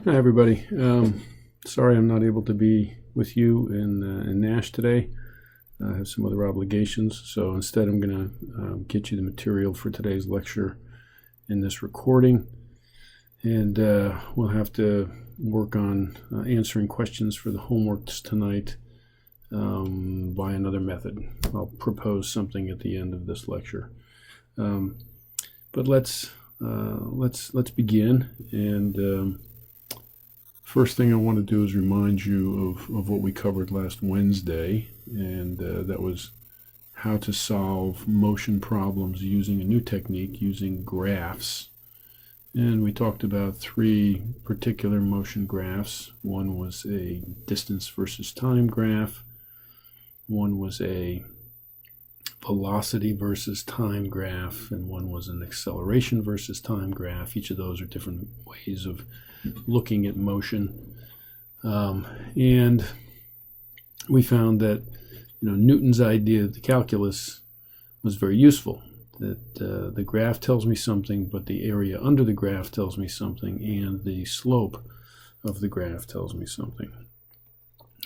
Hi, everybody. Sorry I'm not able to be with you in Nash today. I have some other obligations, so instead I'm going to get you the material for today's lecture in this recording, and we'll have to work on answering questions for the homeworks tonight by another method. I'll propose something at the end of this lecture. But let's begin. And first thing I want to do is remind you of what we covered last Wednesday, and that was how to solve motion problems using a new technique, using graphs. And we talked about three particular motion graphs. One was a distance versus time graph. One was a velocity versus time graph, and one was an acceleration versus time graph. Each of those are different ways of looking at motion, and we found that Newton's idea of the calculus was very useful. That the graph tells me something, but the area under the graph tells me something, and the slope of the graph tells me something.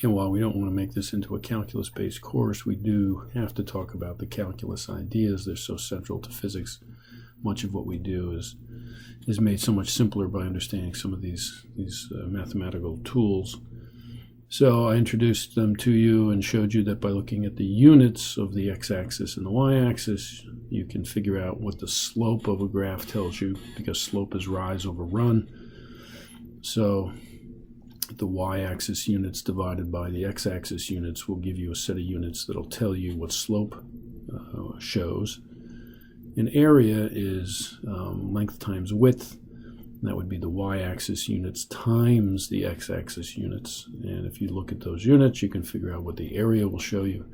And while we don't want to make this into a calculus-based course, we do have to talk about the calculus ideas. They're so central to physics. Much of what we do is made so much simpler by understanding some of these mathematical tools. So I introduced them to you and showed you that by looking at the units of the x-axis and the y-axis, you can figure out what the slope of a graph tells you, because slope is rise over run. So the y-axis units divided by the x-axis units will give you a set of units that will tell you what slope shows. And area is length times width. That would be the y-axis units times the x-axis units. And if you look at those units, you can figure out what the area will show you.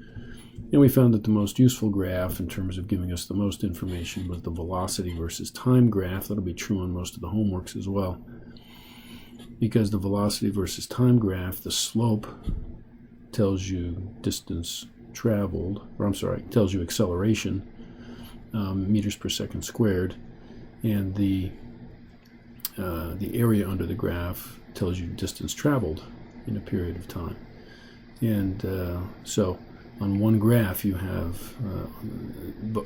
And we found that the most useful graph in terms of giving us the most information was the velocity versus time graph. That'll be true on most of the homeworks as well. Because the velocity versus time graph, the slope tells you distance traveled, tells you acceleration, meters per second squared, and the area under the graph tells you distance traveled in a period of time. And so on one graph you have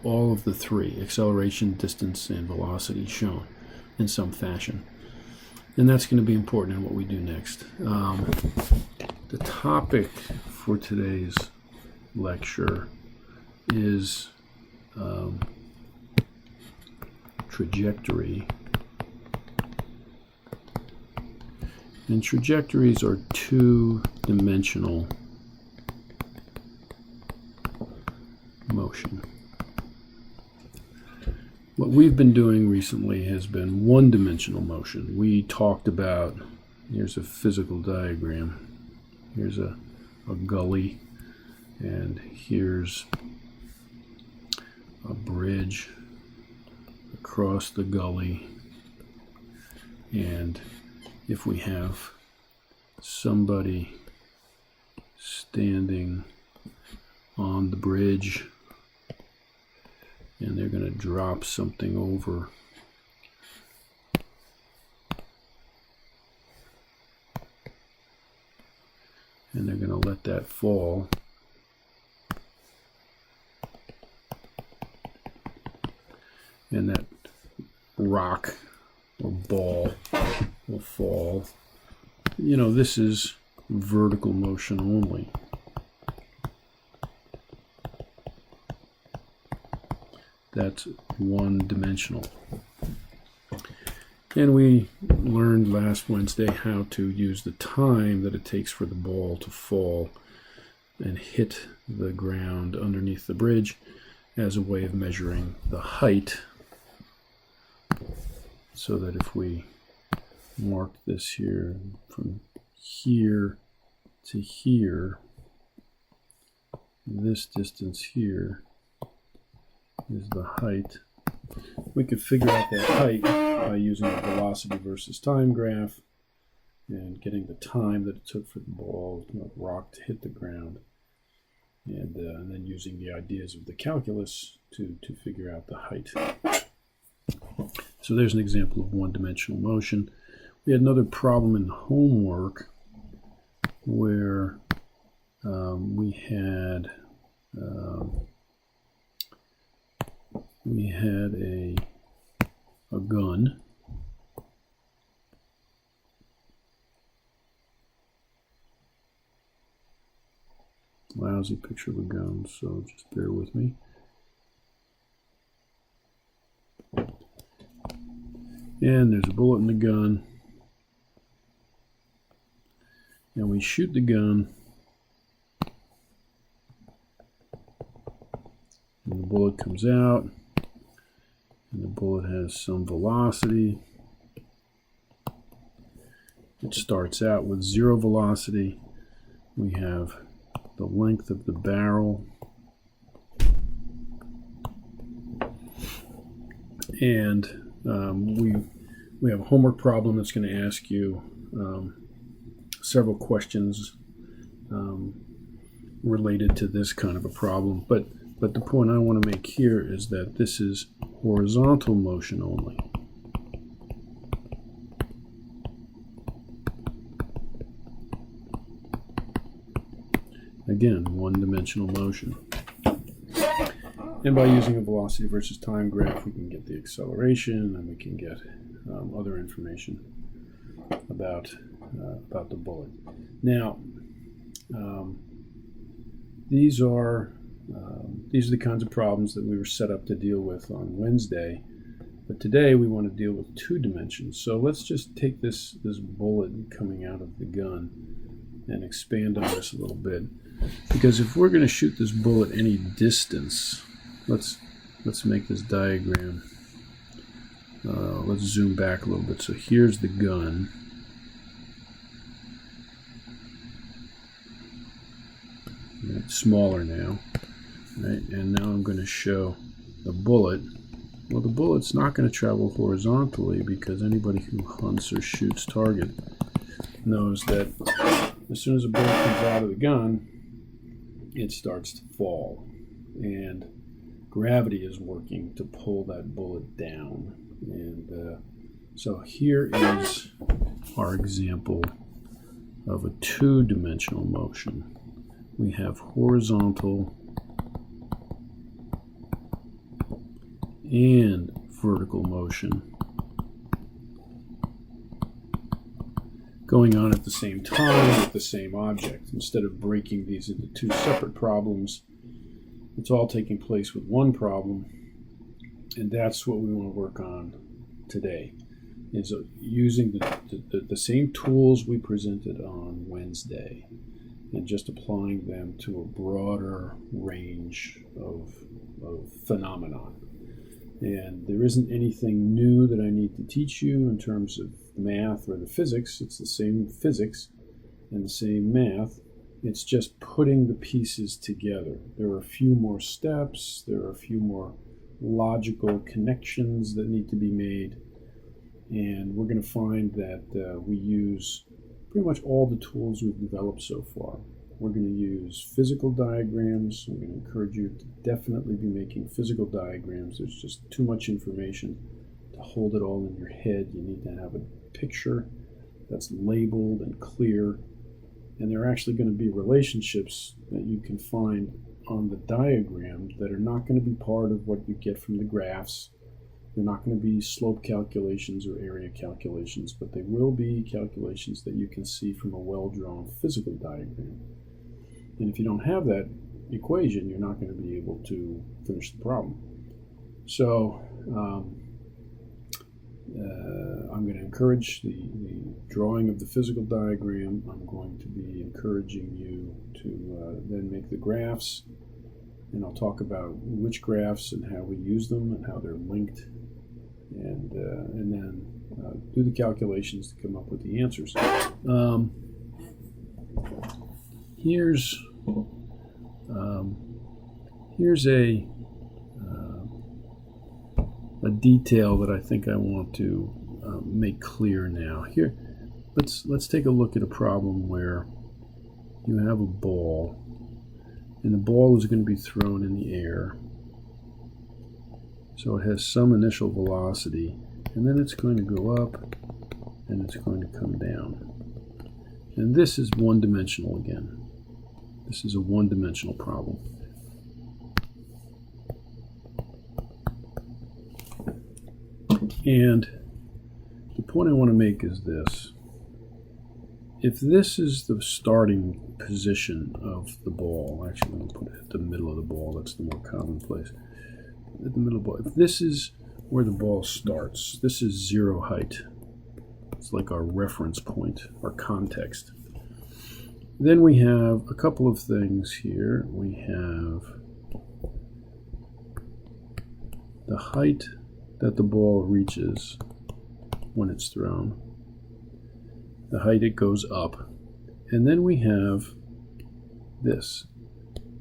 all of the three, acceleration, distance, and velocity, shown in some fashion. And that's going to be important in what we do next. The topic for today's lecture is trajectory. And trajectories are two-dimensional motion. What we've been doing recently has been one-dimensional motion. We talked about, here's a physical diagram. Here's a gully, and here's a bridge across the gully. And if we have somebody standing on the bridge, and they're going to drop something over, and they're going to let that fall, and that rock or ball will fall. This is vertical motion only. That's one-dimensional. And we learned last Wednesday how to use the time that it takes for the ball to fall and hit the ground underneath the bridge as a way of measuring the height. So that if we mark this here, from here to here, this distance here is the height. We could figure out that height by using a velocity versus time graph and getting the time that it took for the ball, rock, to hit the ground, and then using the ideas of the calculus to figure out the height. So there's an example of one-dimensional motion. we had another problem in homework where we had a gun. Lousy picture of a gun, so just bear with me. And there's a bullet in the gun. And we shoot the gun. And the bullet comes out. And the bullet has some velocity. It starts out with 0 velocity. We have the length of the barrel. And we have a homework problem that's going to ask you several questions related to this kind of a problem. But the point I want to make here is that this is horizontal motion only. Again, one-dimensional motion. And by using a velocity versus time graph, we can get the acceleration, and we can get other information about the bullet. Now, these are the kinds of problems that we were set up to deal with on Wednesday. But today we want to deal with 2 dimensions. So let's just take this bullet coming out of the gun and expand on this a little bit. Because if we're going to shoot this bullet any distance, let's make this diagram. Let's zoom back a little bit. So here's the gun. Right, smaller now. Right, and now I'm going to show the bullet. Well, the bullet's not going to travel horizontally because anybody who hunts or shoots target knows that as soon as a bullet comes out of the gun, it starts to fall. And gravity is working to pull that bullet down. And so here is our example of a 2-dimensional motion. We have horizontal and vertical motion going on at the same time with the same object. Instead of breaking these into 2 separate problems, it's all taking place with one problem, and that's what we want to work on today, is using the same tools we presented on Wednesday and just applying them to a broader range of phenomenon. And there isn't anything new that I need to teach you in terms of math or the physics. It's the same physics and the same math. It's just putting the pieces together. There are a few more steps. There are a few more logical connections that need to be made. And we're going to find that we use pretty much all the tools we've developed so far. We're going to use physical diagrams. I'm going to encourage you to definitely be making physical diagrams. There's just too much information to hold it all in your head. You need to have a picture that's labeled and clear. And there are actually going to be relationships that you can find on the diagram that are not going to be part of what you get from the graphs. They're not going to be slope calculations or area calculations, but they will be calculations that you can see from a well-drawn physical diagram. And if you don't have that equation, you're not going to be able to finish the problem. So I'm going to encourage the drawing of the physical diagram. I'm going to be encouraging you to then make the graphs, and I'll talk about which graphs and how we use them and how they're linked, and then do the calculations to come up with the answers. Here's a detail that I think I want to make clear now. Here, let's take a look at a problem where you have a ball, and the ball is going to be thrown in the air. So it has some initial velocity, and then it's going to go up and it's going to come down. And this is one-dimensional again. This is a one-dimensional problem. And the point I want to make is this. If this is the starting position of the ball, actually I'm going to put it at the middle of the ball, that's the more common place. At the middle of the ball. If this is where the ball starts, this is zero height. It's like our reference point, our context. Then we have a couple of things here. We have the height that the ball reaches when it's thrown, the height it goes up, and then we have this.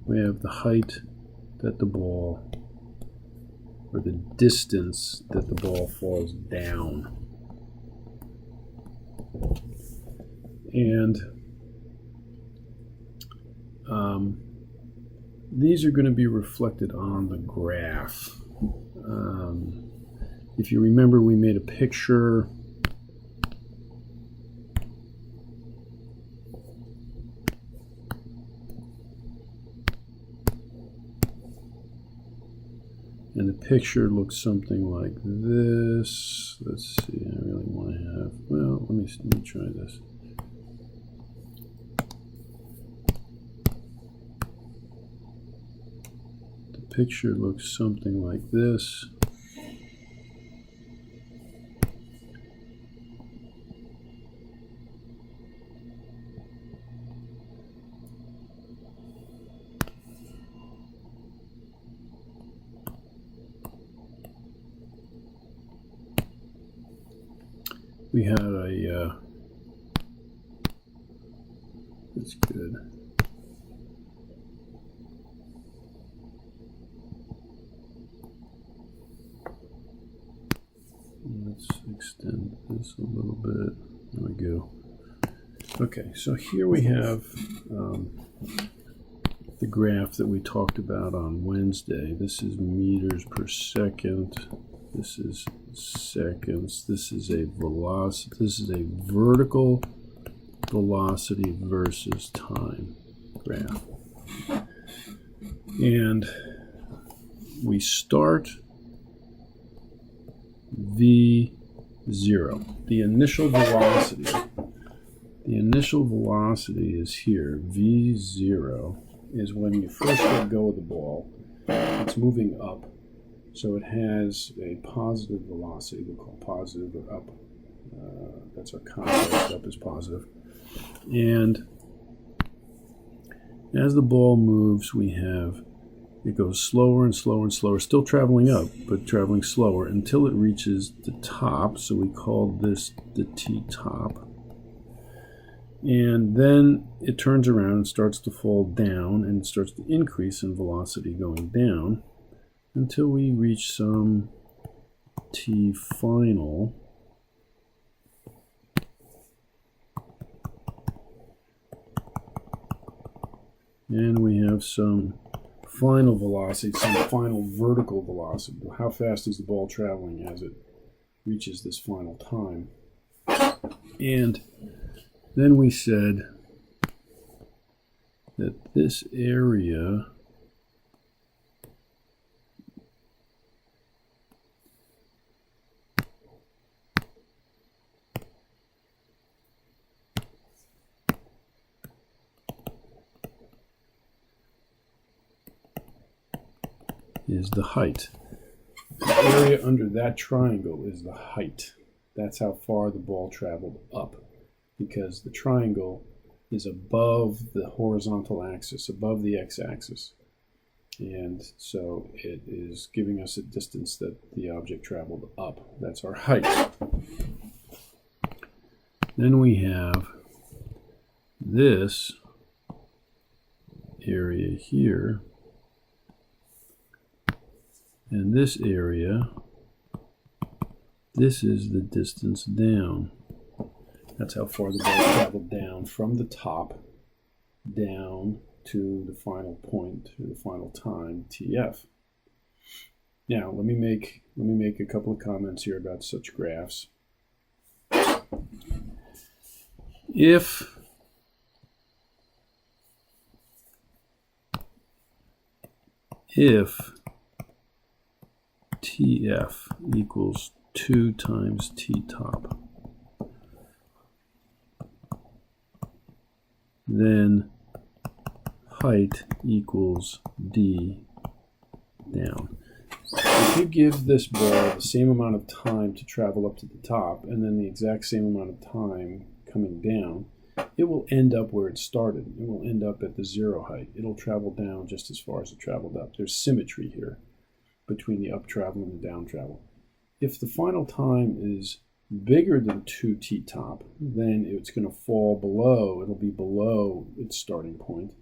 We have the height that the ball, or the distance that the ball falls down. And these are going to be reflected on the graph. If you remember, we made a picture and the picture looks something like this. Let's see, I really want to have, well, let me try this. The picture looks something like this. We had a, that's good. Let's extend this a little bit. There we go. Okay, so here we have the graph that we talked about on Wednesday. This is meters per second. This is seconds. This is a velocity. This is a vertical velocity versus time graph. And we start V0, the initial velocity. The initial velocity is here. V0 is when you first let go of the ball. It's moving up. So it has a positive velocity, we'll call positive or up. That's our context, up is positive. And as the ball moves, we have, it goes slower and slower and slower, still traveling up, but traveling slower until it reaches the top. So we call this the T-top. And then it turns around and starts to fall down and starts to increase in velocity going down, until we reach some T final. And we have some final velocity, some final vertical velocity. How fast is the ball traveling as it reaches this final time? And then we said that this area is the height. The area under that triangle is the height. That's how far the ball traveled up, because the triangle is above the horizontal axis, above the x-axis. And so it is giving us a distance that the object traveled up. That's our height. Then we have this area here. And this area, this is the distance down. That's how far the ball traveled down from the top down to the final point, to the final time, TF. Now, let me make a couple of comments here about such graphs. If TF equals 2 times T top, then height equals D down. If you give this ball the same amount of time to travel up to the top and then the exact same amount of time coming down, it will end up where it started. It will end up at the 0 height. It'll travel down just as far as it traveled up. There's symmetry here between the up travel and the down travel. If the final time is bigger than 2 T top, then it's going to fall below. It'll be below its starting point.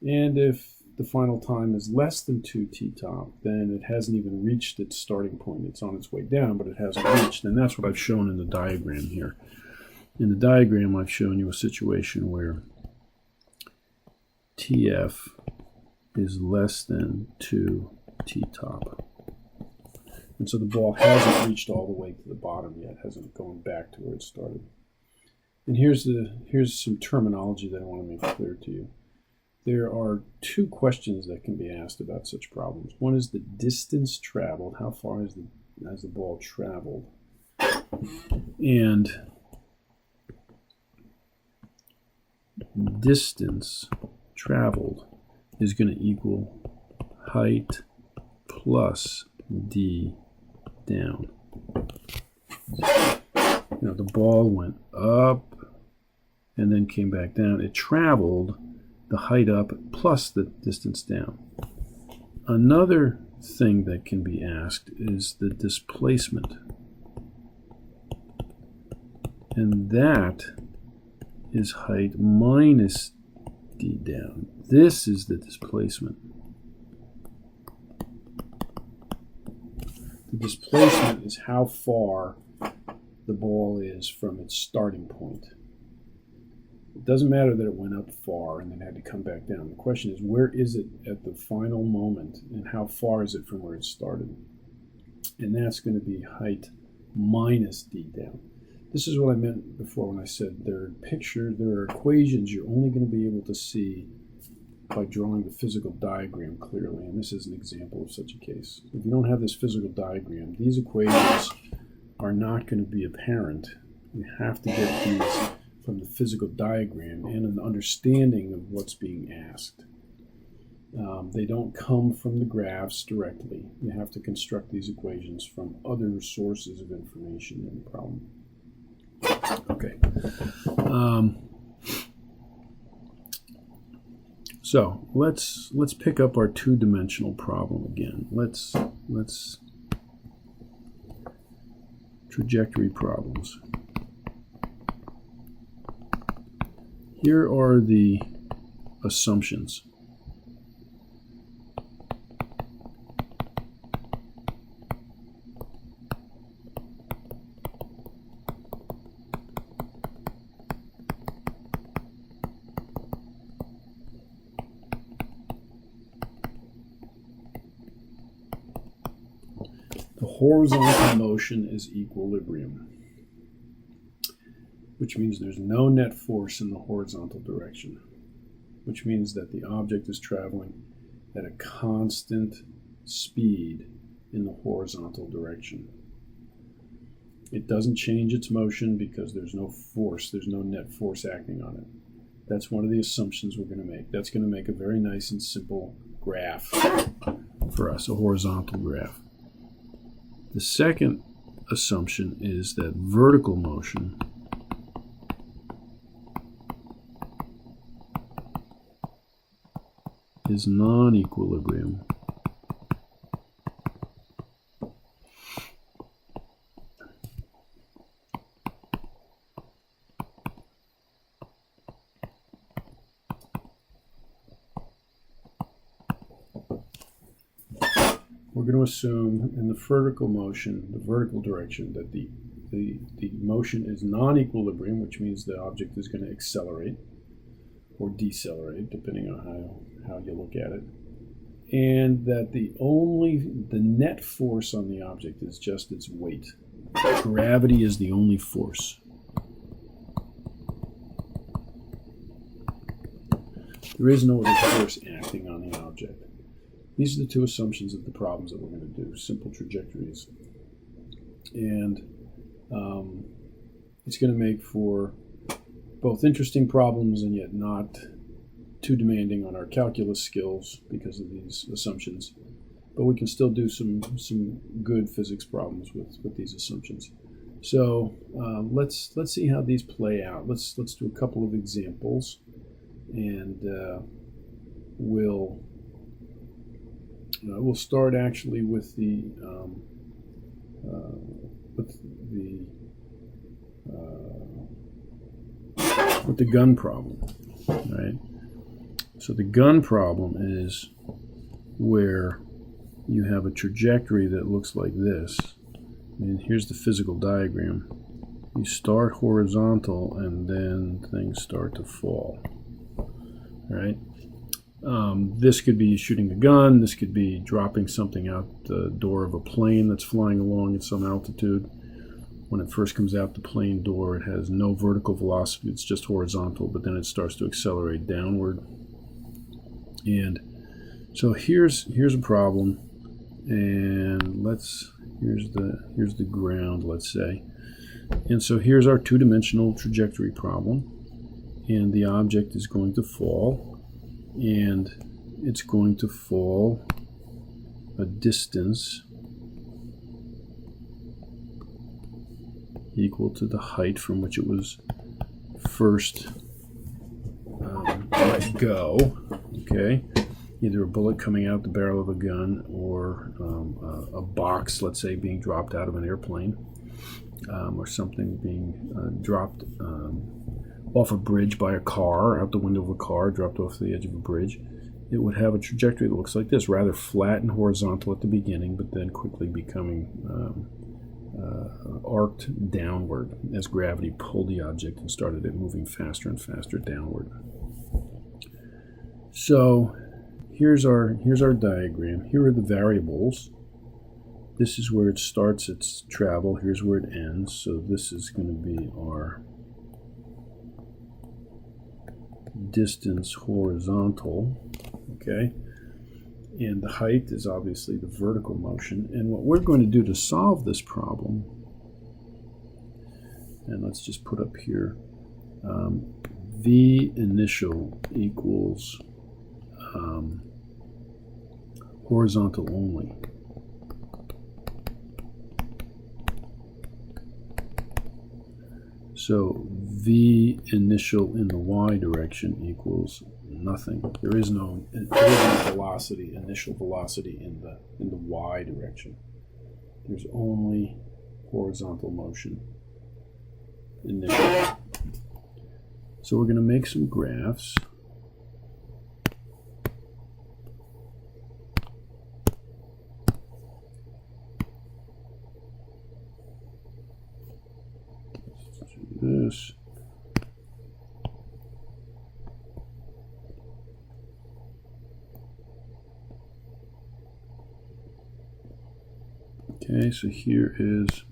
And if the final time is less than 2 T top, then it hasn't even reached its starting point. It's on its way down, but it hasn't reached. And that's what I've shown in the diagram here. In the diagram, I've shown you a situation where TF is less than 2 T top. And so the ball hasn't reached all the way to the bottom yet, hasn't gone back to where it started. And here's some terminology that I want to make clear to you. There are 2 questions that can be asked about such problems. One is the distance traveled. How far has the ball traveled? And distance traveled is going to equal height plus D down. The ball went up and then came back down. It traveled the height up plus the distance down. Another thing that can be asked is the displacement. And that is height minus D down. This is the displacement. The displacement is how far the ball is from its starting point. It doesn't matter that it went up far and then had to come back down. The question is, where is it at the final moment and how far is it from where it started? And that's going to be height minus D down. This is what I meant before when I said there are equations you're only going to be able to see by drawing the physical diagram clearly, and this is an example of such a case. If you don't have this physical diagram, these equations are not going to be apparent. You have to get these from the physical diagram and an understanding of what's being asked. They don't come from the graphs directly. You have to construct these equations from other sources of information in the problem. Okay. So let's pick up our 2-dimensional problem again. Let's trajectory problems. Here are the assumptions. The horizontal motion is equilibrium, which means there's no net force in the horizontal direction, which means that the object is traveling at a constant speed in the horizontal direction. It doesn't change its motion because there's no force, there's no net force acting on it. That's one of the assumptions we're going to make. That's going to make a very nice and simple graph for us, a horizontal graph. The second assumption is that vertical motion is non-equilibrium. We're going to assume in the vertical motion, the vertical direction, that the motion is non-equilibrium, which means the object is going to accelerate or decelerate, depending on how you look at it, and that the net force on the object is just its weight. Gravity is the only force. There is no other force acting on the object. These are the two assumptions of the problems that we're going to do, simple trajectories. And it's going to make for both interesting problems and yet not too demanding on our calculus skills because of these assumptions. But we can still do some good physics problems with these assumptions. So let's see how these play out. Let's do a couple of examples, and we'll start actually with the gun problem, right? So the gun problem is where you have a trajectory that looks like this. And here's the physical diagram. You start horizontal and then things start to fall, right? This could be shooting a gun. This could be dropping something out the door of a plane that's flying along at some altitude. When it first comes out the plane door, it has no vertical velocity. It's just horizontal, but then it starts to accelerate downward. And so here's a problem, and here's the ground, let's say. And so here's our two-dimensional trajectory problem, and the object is going to fall, and it's going to fall a distance equal to the height from which it was first let go. Okay, either a bullet coming out the barrel of a gun or a box, let's say, being dropped out of an airplane, or something being dropped off a bridge by a car, out the window of a car, dropped off the edge of a bridge. It would have a trajectory that looks like this, rather flat and horizontal at the beginning, but then quickly becoming arced downward as gravity pulled the object and started it moving faster and faster downward. So here's our diagram. Here are the variables. This is where it starts its travel. Here's where it ends. So this is going to be our distance horizontal. Okay. And the height is obviously the vertical motion. And what we're going to do to solve this problem, and let's just put up here, V initial equals horizontal only. So V initial in the y direction equals nothing. There is no velocity, initial velocity in the y direction. There's only horizontal motion initially. So we're going to make some graphs. Let's do this. Okay, so here is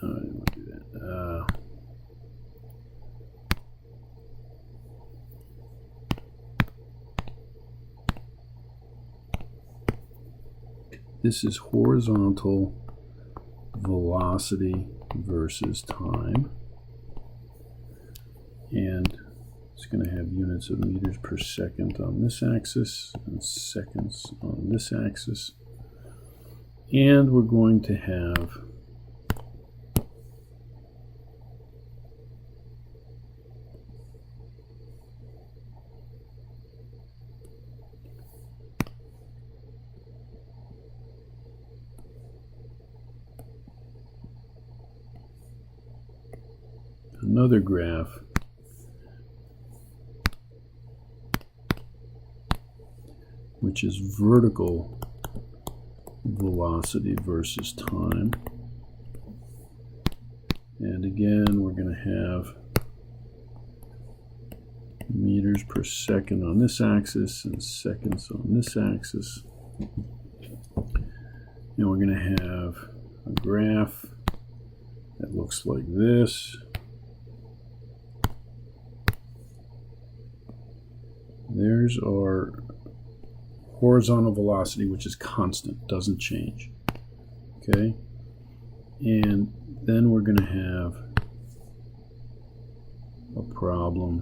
I don't want to do that. This is horizontal velocity versus time, and it's going to have units of meters per second on this axis and seconds on this axis. And we're going to have another graph which is vertical velocity versus time. And again, we're going to have meters per second on this axis and seconds on this axis. And we're going to have a graph that looks like this. there's our horizontal velocity, which is constant, doesn't change. Okay, and then we're going to have a problem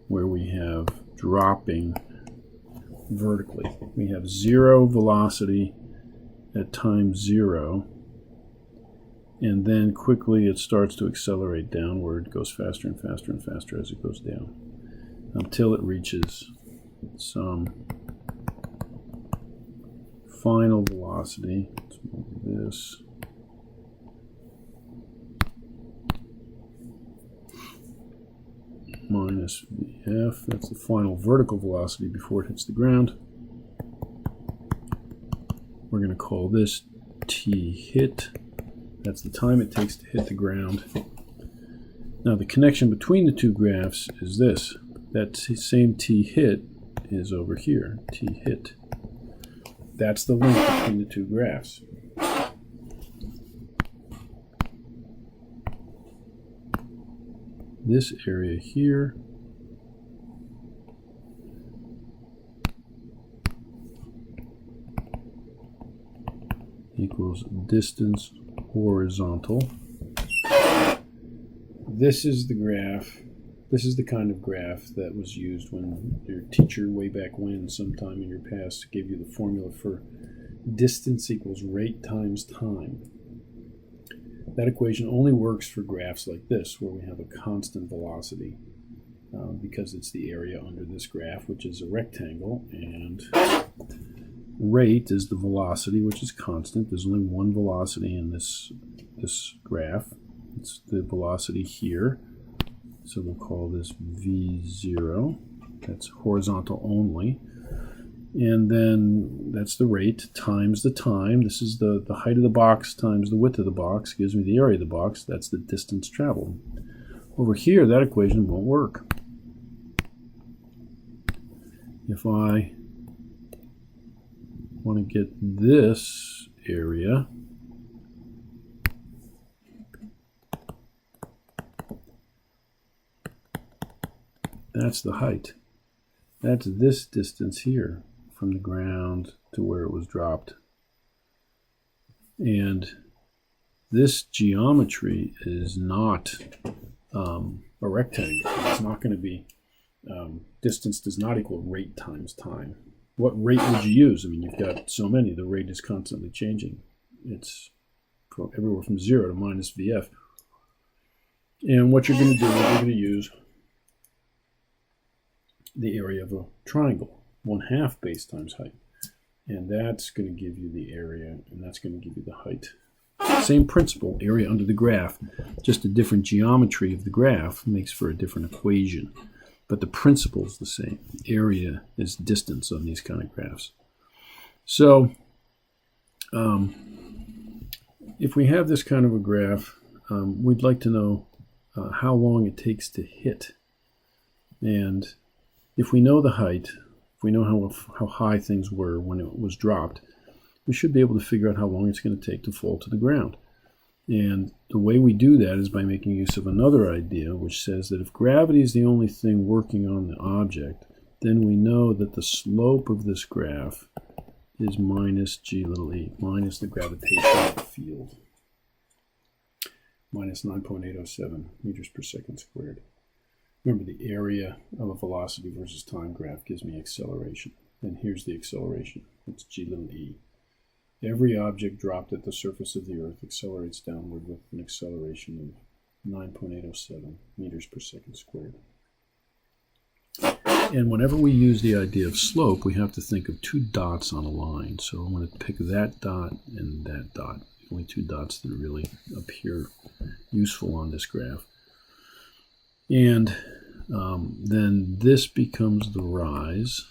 where we have dropping vertically. We have zero velocity at time 0, and then quickly it starts to accelerate downward. It goes faster and faster and faster as it goes down until it reaches some final velocity. Let's move this. Minus Vf, that's the final vertical velocity before it hits the ground. We're going to call this T hit. That's the time it takes to hit the ground. Now the connection between the two graphs is this. That same T hit is over here, T hit. That's the link between the two graphs. This area here equals distance horizontal. This is the graph. This is the kind of graph that was used when your teacher way back when, sometime in your past, gave you the formula for distance equals rate times time. That equation only works for graphs like this, where we have a constant velocity, because it's the area under this graph, which is a rectangle, and rate is the velocity, which is constant. There's only one velocity in this graph. It's the velocity here. So we'll call this V0. That's horizontal only. And then that's the rate times the time. This is the height of the box times the width of the box gives me the area of the box. That's the distance traveled. Over here, that equation won't work. If I want to get this area, that's the height. That's this distance here from the ground to where it was dropped. And this geometry is not a rectangle. It's not going to be, distance does not equal rate times time. What rate would you use? I mean, you've got so many. The rate is constantly changing. It's everywhere from 0 to minus Vf. And what you're going to do is you're going to use the area of a triangle, 1/2 base times height. And that's going to give you the area, and that's going to give you the height. Same principle, area under the graph, just a different geometry of the graph makes for a different equation. But the principle is the same. Area is distance on these kind of graphs. So if we have this kind of a graph, we'd like to know how long it takes to hit. And if we know the height, if we know how high things were when it was dropped, we should be able to figure out how long it's going to take to fall to the ground. And the way we do that is by making use of another idea, which says that if gravity is the only thing working on the object, then we know that the slope of this graph is minus g little e, minus the gravitational field, minus 9.807 meters per second squared. Remember, the area of a velocity versus time graph gives me acceleration. And here's the acceleration. It's g little e. Every object dropped at the surface of the Earth accelerates downward with an acceleration of 9.807 meters per second squared. And whenever we use the idea of slope, we have to think of two dots on a line. So I'm going to pick that dot and that dot, the only two dots that really appear useful on this graph. And then this becomes the rise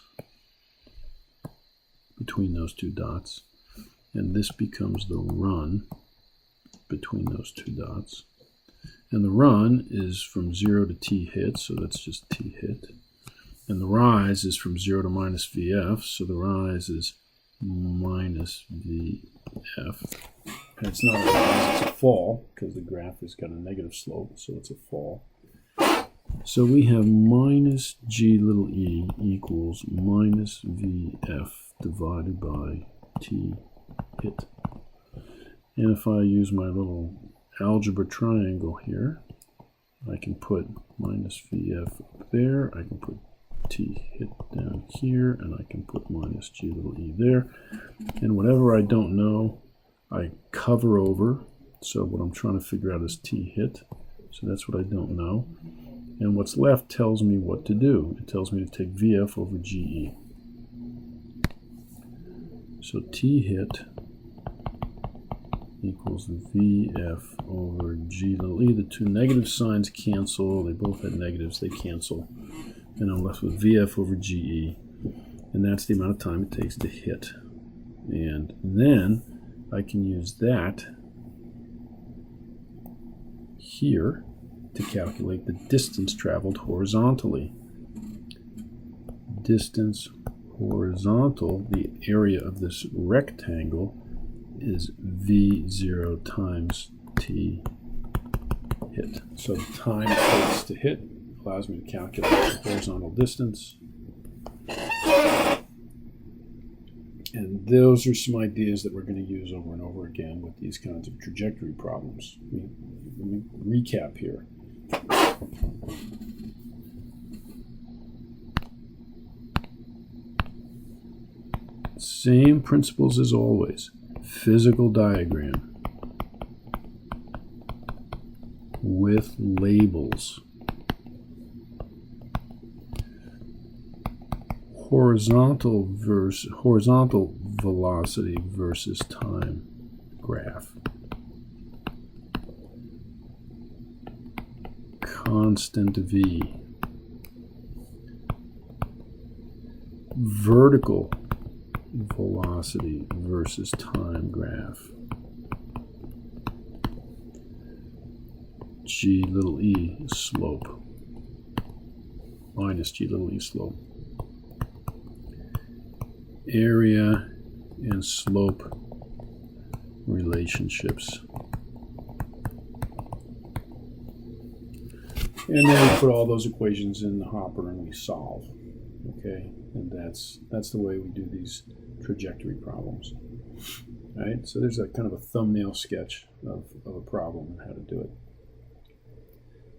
between those two dots. And this becomes the run between those two dots. And the run is from 0 to t hit, so that's just t hit. And the rise is from 0 to minus Vf, so the rise is minus Vf. And it's not a rise, it's a fall, because the graph has got a negative slope, so it's a fall. So we have minus g little e equals minus vf divided by t hit. And if I use my little algebra triangle here, I can put minus vf up there, I can put t hit down here, and I can put minus g little e there. And whatever I don't know, I cover over. So what I'm trying to figure out is t hit. So that's what I don't know. And what's left tells me what to do. It tells me to take vf over ge. So t hit equals vf over g little e. The two negative signs cancel. They both had negatives. They cancel. And I'm left with vf over ge. And that's the amount of time it takes to hit. And then I can use that here to calculate the distance traveled horizontally. Distance horizontal, the area of this rectangle, is v0 times t hit. So the time it takes to hit allows me to calculate the horizontal distance. And those are some ideas that we're going to use over and over again with these kinds of trajectory problems. Let me recap here. Same principles as always. Physical diagram with labels. Horizontal velocity versus time graph. Constant v. Vertical velocity versus time graph. G little e slope. Minus G little e slope. Area and slope relationships. And then we put all those equations in the hopper and we solve. Okay, and that's the way we do these trajectory problems. All right, so there's a kind of a thumbnail sketch of a problem and how to do it.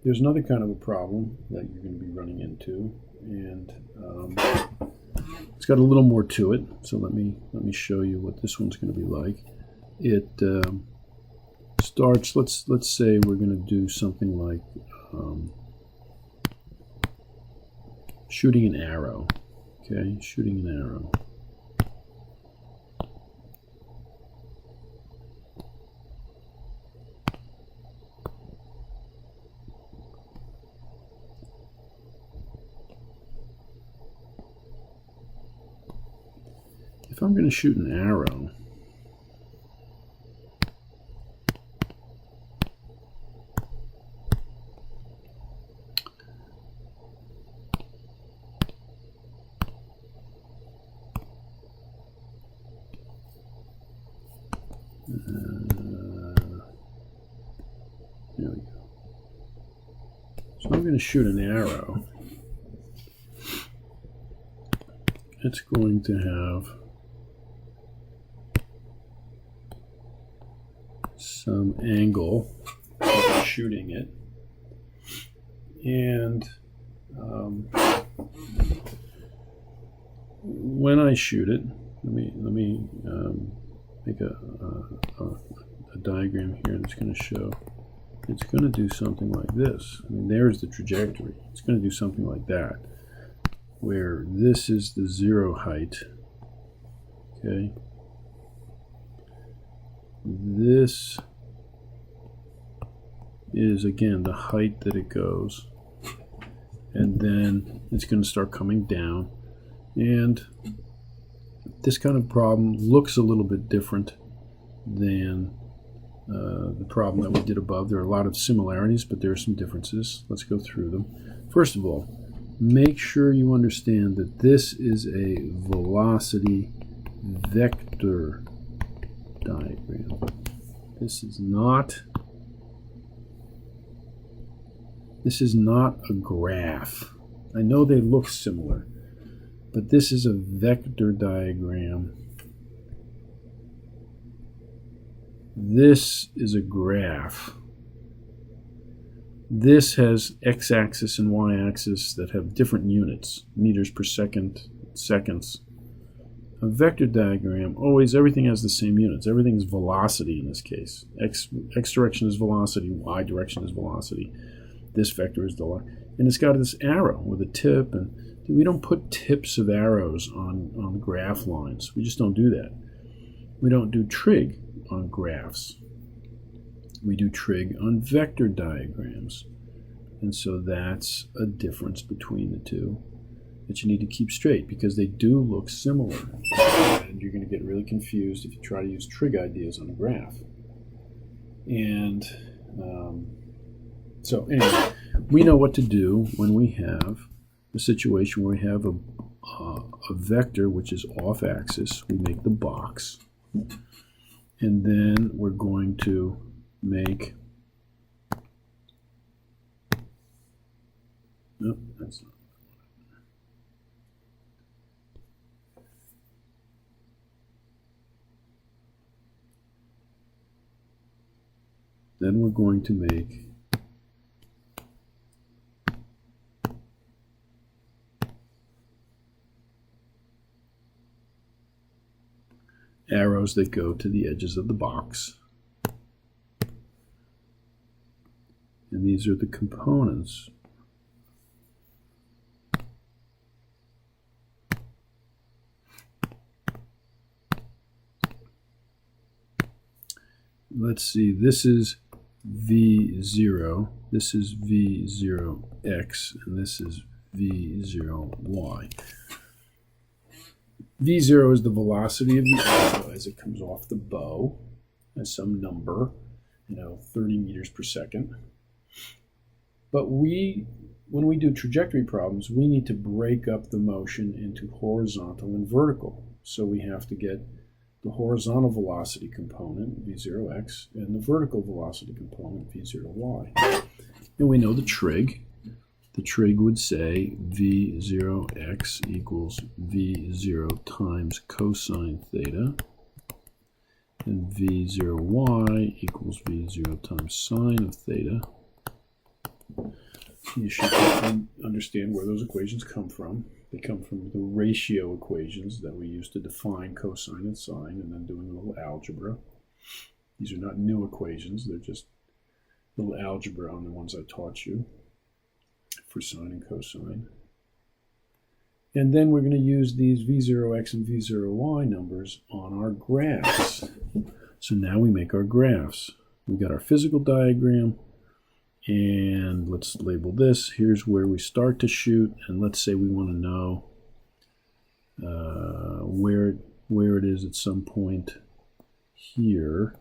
There's another kind of a problem that you're going to be running into, and it's got a little more to it. So let me show you what this one's going to be like. It starts. Let's say we're going to do something like shooting an arrow. Okay, shooting an arrow. If I'm going to shoot an arrow, there we go. So I'm going to shoot an arrow. It's going to have some angle for shooting it, and when I shoot it, let me make a diagram here that's going to show it's going to do something like this. I mean, there's the trajectory. It's going to do something like that, where this is the zero height. Okay, this is again the height that it goes, and then it's going to start coming down. And this kind of problem looks a little bit different than the problem that we did above. There are a lot of similarities, but there are some differences. Let's go through them. First of all, make sure you understand that this is a velocity vector diagram. This is not This is not a graph. I know they look similar, but this is a vector diagram. This is a graph. This has x-axis and y-axis that have different units, meters per second, seconds. A vector diagram, always everything has the same units. Everything is velocity in this case. X direction is velocity, y direction is velocity. This vector is the line. And it's got this arrow with a tip. And we don't put tips of arrows on graph lines. We just don't do that. We don't do trig on graphs. We do trig on vector diagrams. And so that's a difference between the two that you need to keep straight, because they do look similar. And you're going to get really confused if you try to use trig ideas on a graph. And so anyway, we know what to do when we have a situation where we have a vector which is off axis. We make the box. And then we're going to make, nope, that's not. Then we're going to make arrows that go to the edges of the box. And these are the components. Let's see, this is V0, this is V0x, and this is V0y. V0 is the velocity of the arrow as it comes off the bow as some number, 30 meters per second. But when we do trajectory problems, we need to break up the motion into horizontal and vertical. So we have to get the horizontal velocity component, V0x, and the vertical velocity component, V0y. And we know the trig. The trig would say V0x equals V0 times cosine theta, and V0y equals V0 times sine of theta. You should understand where those equations come from. They come from the ratio equations that we use to define cosine and sine, and then doing a little algebra. These are not new equations. They're just little algebra on the ones I taught you for sine and cosine. And then we're going to use these V0x and V0y numbers on our graphs. So now we make our graphs. We got our physical diagram, and let's label this. Here's where we start to shoot, and let's say we want to know where it is at some point here.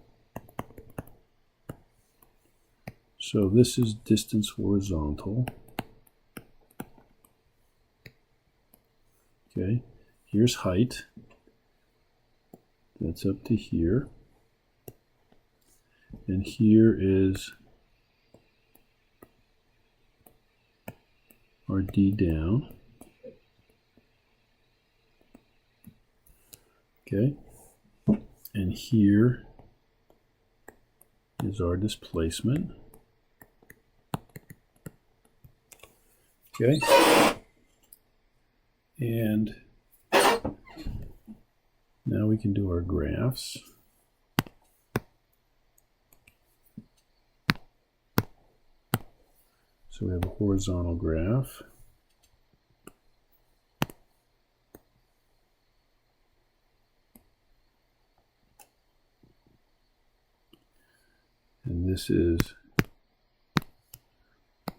So this is distance horizontal. Okay, here's height. That's up to here. And here is our D down. Okay, and here is our displacement. Okay, and now we can do our graphs. So we have a horizontal graph. And this is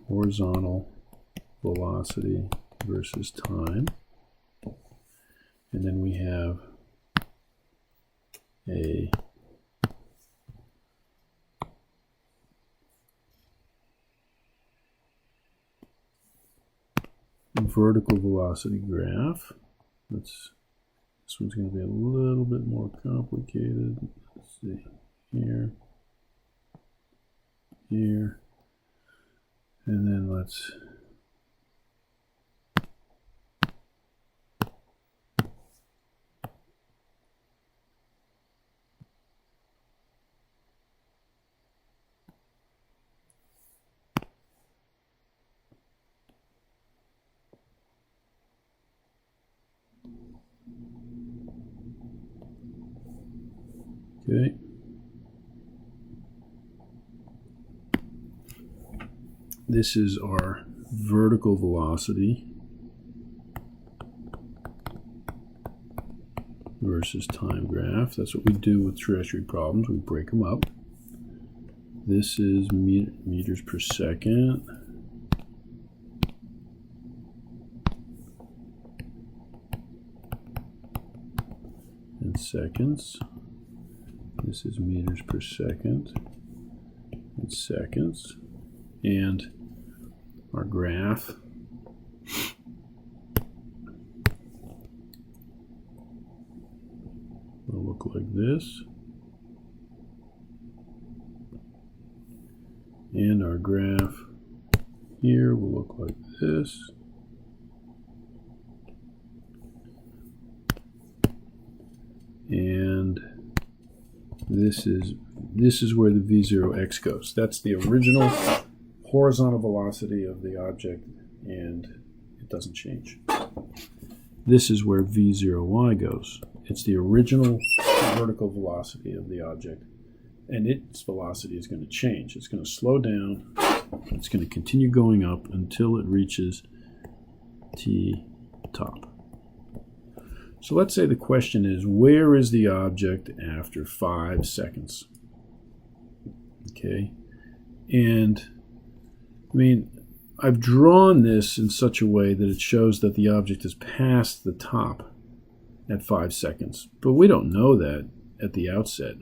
horizontal velocity versus time. And then we have a vertical velocity graph. This one's going to be a little bit more complicated. Let's see, here, And then let's okay. This is our vertical velocity versus time graph. That's what we do with trajectory problems. We break them up. This is meters per second. And seconds. This is meters per second and seconds. And our graph will look like this. And our graph here will look like this. And this is where the v0x goes. That's the original horizontal velocity of the object, and it doesn't change. This is where v0y goes. It's the original vertical velocity of the object, and its velocity is going to change. It's going to slow down. It's going to continue going up until it reaches t top. So let's say the question is, where is the object after 5 seconds? Okay, and I mean, I've drawn this in such a way that it shows that the object is past the top at 5 seconds, but we don't know that at the outset.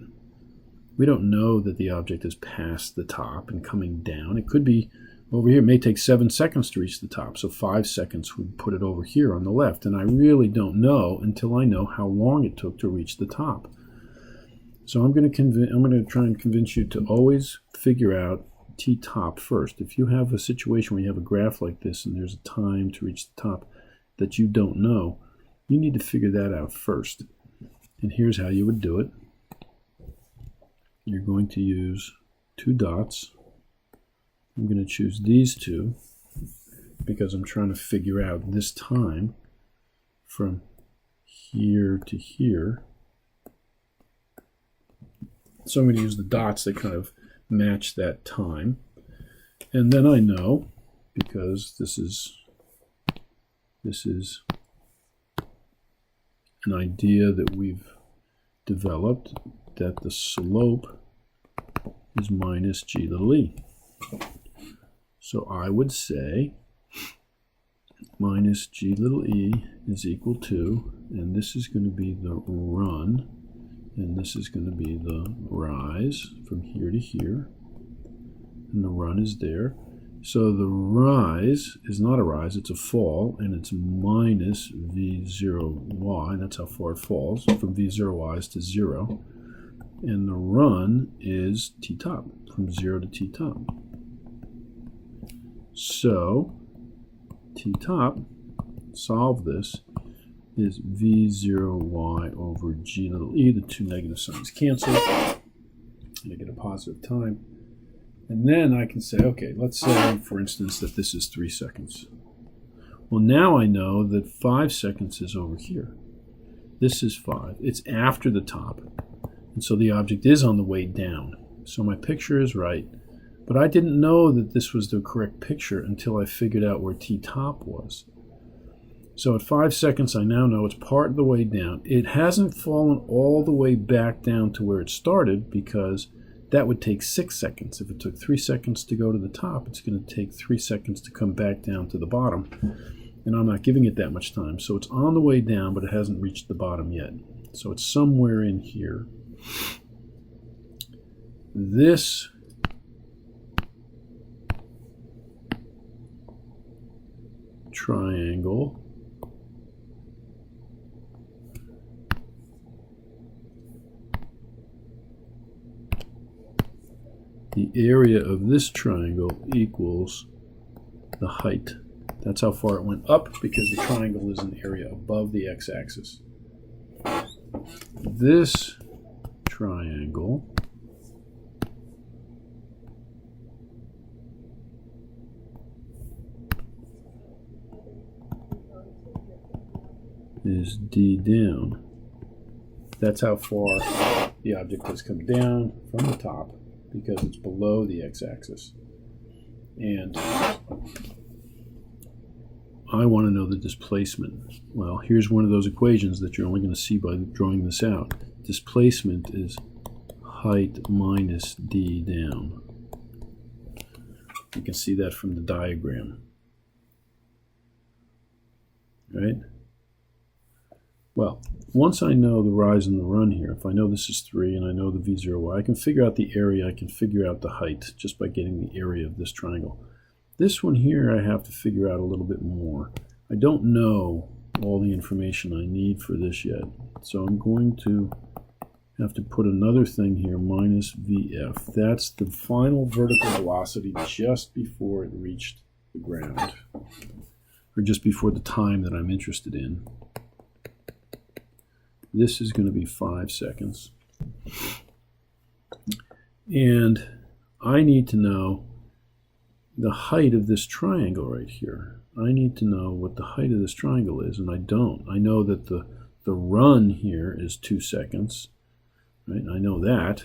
We don't know that the object is past the top and coming down. It could be over here. It may take 7 seconds to reach the top, so 5 seconds would put it over here on the left, and I really don't know until I know how long it took to reach the top. So I'm going to try and convince you to always figure out t-top first. If you have a situation where you have a graph like this and there's a time to reach the top that you don't know, you need to figure that out first. And here's how you would do it. You're going to use 2 dots. I'm going to choose these two because I'm trying to figure out this time from here to here. So I'm going to use the dots that kind of match that time. And then I know, because this is an idea that we've developed, that the slope is minus g little e. So I would say minus g little e is equal to, and this is going to be the run, and this is going to be the rise from here to here, and the run is there. So the rise is not a rise, it's a fall, and it's minus v0y. That's how far it falls, from v0y to 0. And the run is t-top, from 0 to t-top. So t-top, solve this, is v0y over g little e. The two negative signs cancel, and I get a positive time. And then I can say, okay, let's say, for instance, that this is 3 seconds. Well, now I know that 5 seconds is over here. This is 5. It's after the top. And so the object is on the way down. So my picture is right. But I didn't know that this was the correct picture until I figured out where t-top was. So at 5 seconds, I now know it's part of the way down. It hasn't fallen all the way back down to where it started, because that would take 6 seconds. If it took 3 seconds to go to the top, it's going to take 3 seconds to come back down to the bottom. And I'm not giving it that much time. So it's on the way down, but it hasn't reached the bottom yet. So it's somewhere in here. This triangle the area of this triangle equals the height. That's how far it went up, because the triangle is an area above the x-axis. This triangle is D down. That's how far the object has come down from the top, because it's below the x-axis. And I want to know the displacement. Well, here's one of those equations that you're only going to see by drawing this out. Displacement is height minus D down. You can see that from the diagram. Right? Well, once I know the rise and the run here, if I know this is 3 and I know the V0y, I can figure out the area, I can figure out the height just by getting the area of this triangle. This one here I have to figure out a little bit more. I don't know all the information I need for this yet, so I'm going to have to put another thing here, minus VF. That's the final vertical velocity just before it reached the ground, or just before the time that I'm interested in. This is going to be 5 seconds. And I need to know the height of this triangle right here. I need to know what the height of this triangle is, and I don't. I know that the run here is 2 seconds. Right? I know that,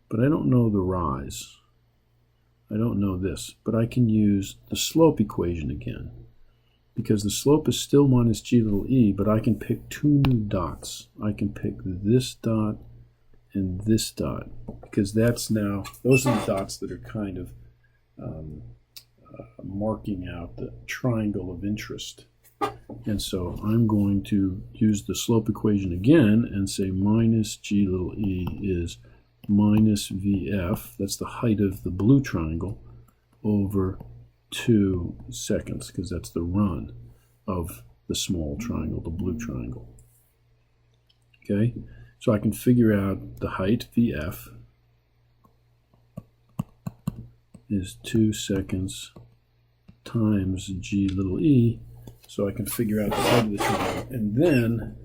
but I don't know the rise. I don't know this, but I can use the slope equation again, because the slope is still minus g little e, but I can pick 2 new dots. I can pick this dot and this dot, because that's now, those are the dots that are kind of marking out the triangle of interest. And so I'm going to use the slope equation again and say minus g little e is minus VF, that's the height of the blue triangle, over 2 seconds, because that's the run of the small triangle, the blue triangle. Okay, so I can figure out the height, VF, is 2 seconds times g little e, so I can figure out the height of the triangle. And then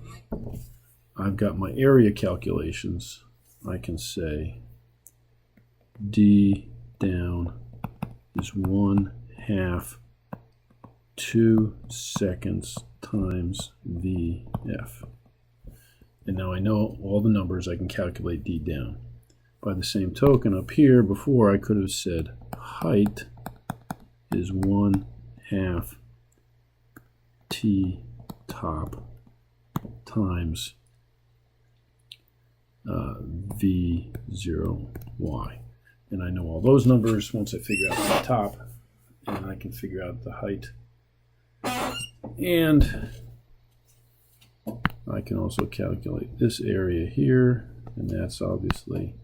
I've got my area calculations. I can say d down is 1/2 2 seconds times VF. And now I know all the numbers, I can calculate d down. By the same token, up here, before I could have said height is 1/2 t top times V0y. And I know all those numbers once I figure out the top, and I can figure out the height. And I can also calculate this area here, and that's obviously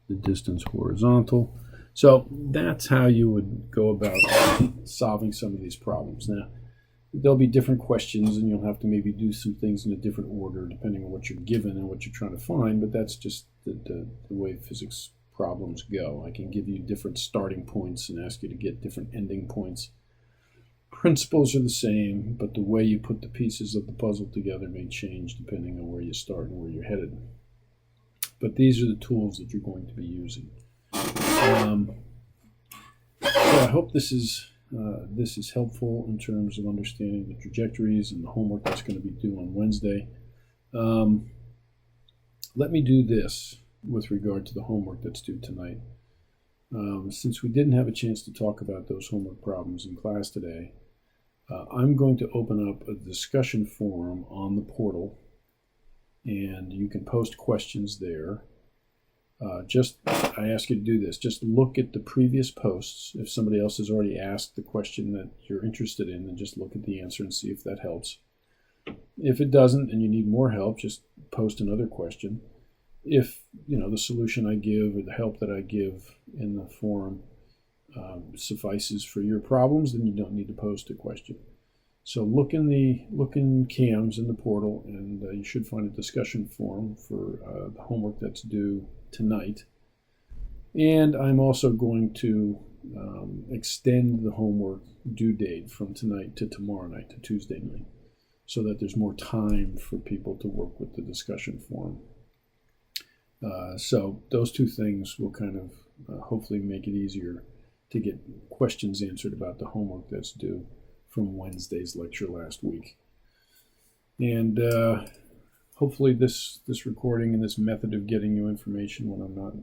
the distance horizontal. So that's how you would go about solving some of these problems. Now, there'll be different questions, and you'll have to maybe do some things in a different order depending on what you're given and what you're trying to find, but that's just the way physics problems go. I can give you different starting points and ask you to get different ending points. Principles are the same, but the way you put the pieces of the puzzle together may change depending on where you start and where you're headed. But these are the tools that you're going to be using. So I hope this is helpful in terms of understanding the trajectories and the homework that's going to be due on Wednesday. Let me do this with regard to the homework that's due tonight. Since we didn't have a chance to talk about those homework problems in class today, I'm going to open up a discussion forum on the portal, and you can post questions there. I ask you to do this. Just look at the previous posts. If somebody else has already asked the question that you're interested in, then just look at the answer and see if that helps. If it doesn't and you need more help, just post another question. If the solution I give or the help that I give in the forum suffices for your problems, then you don't need to post a question. So look in CAMS in the portal, and you should find a discussion forum for the homework that's due tonight. And I'm also going to extend the homework due date from tonight to tomorrow night, to Tuesday night, so that there's more time for people to work with the discussion forum. So those two things will kind of hopefully make it easier to get questions answered about the homework that's due from Wednesday's lecture last week. And hopefully this recording and this method of getting you information when I'm not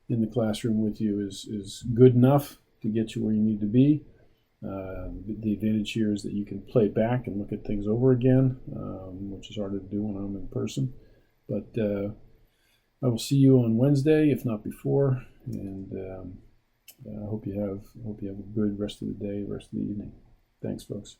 in the classroom with you is good enough to get you where you need to be. The advantage here is that you can play back and look at things over again, which is harder to do when I'm in person. But I will see you on Wednesday, if not before, and I hope you have a good rest of the day, rest of the evening. Thanks, folks.